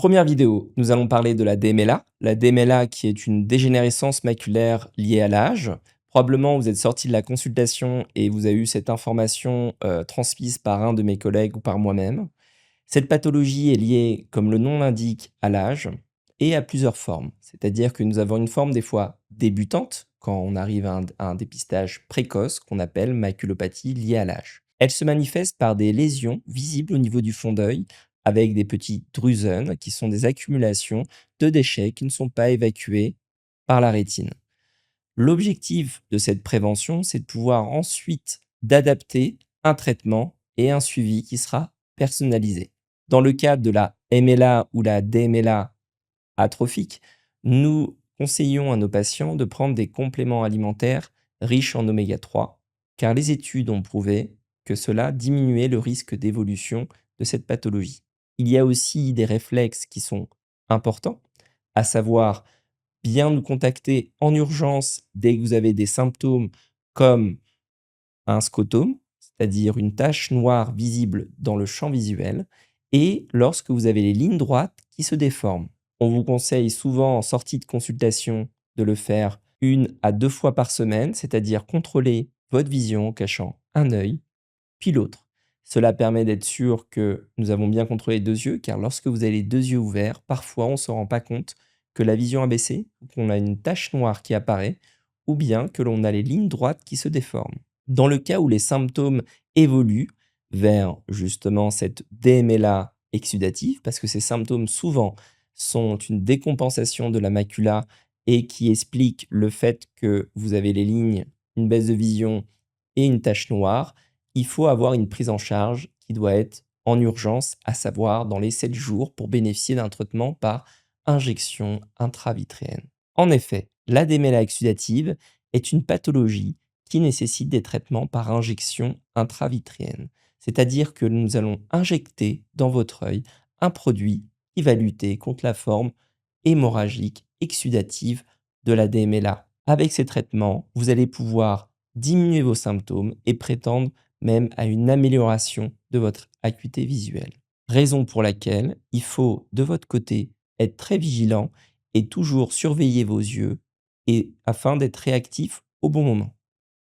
Première vidéo, nous allons parler de la DMLA. La DMLA qui est une dégénérescence maculaire liée à l'âge. Probablement, vous êtes sorti de la consultation et vous avez eu cette information transmise par un de mes collègues ou par moi-même. Cette pathologie est liée, comme le nom l'indique, à l'âge et à plusieurs formes. C'est-à-dire que nous avons une forme des fois débutante, quand on arrive à un dépistage précoce qu'on appelle maculopathie liée à l'âge. Elle se manifeste par des lésions visibles au niveau du fond d'œil avec des petits drusen qui sont des accumulations de déchets qui ne sont pas évacués par la rétine. L'objectif de cette prévention, c'est de pouvoir ensuite d'adapter un traitement et un suivi qui sera personnalisé. Dans le cadre de la MLA ou la DMLA atrophique, nous conseillons à nos patients de prendre des compléments alimentaires riches en oméga 3, car les études ont prouvé que cela diminuait le risque d'évolution de cette pathologie. Il y a aussi des réflexes qui sont importants, à savoir bien nous contacter en urgence dès que vous avez des symptômes comme un scotome, c'est-à-dire une tache noire visible dans le champ visuel, et lorsque vous avez les lignes droites qui se déforment. On vous conseille souvent en sortie de consultation de le faire 1 à 2 fois par semaine, c'est-à-dire contrôler votre vision en cachant un œil, puis l'autre. Cela permet d'être sûr que nous avons bien contrôlé les 2 yeux, car lorsque vous avez les 2 yeux ouverts, parfois on ne se rend pas compte que la vision a baissé, qu'on a une tache noire qui apparaît, ou bien que l'on a les lignes droites qui se déforment. Dans le cas où les symptômes évoluent vers justement cette démêla exsudative, parce que ces symptômes souvent sont une décompensation de la macula et qui expliquent le fait que vous avez les lignes, une baisse de vision et une tache noire, il faut avoir une prise en charge qui doit être en urgence, à savoir dans les 7 jours pour bénéficier d'un traitement par injection intravitréenne. En effet, la démêla exsudative est une pathologie qui nécessite des traitements par injection intravitréenne. C'est-à-dire que nous allons injecter dans votre œil un produit qui va lutter contre la forme hémorragique exsudative de la DMLA. Avec ces traitements, vous allez pouvoir diminuer vos symptômes et prétendre même à une amélioration de votre acuité visuelle. Raison pour laquelle il faut, de votre côté, être très vigilant et toujours surveiller vos yeux et afin d'être réactif au bon moment.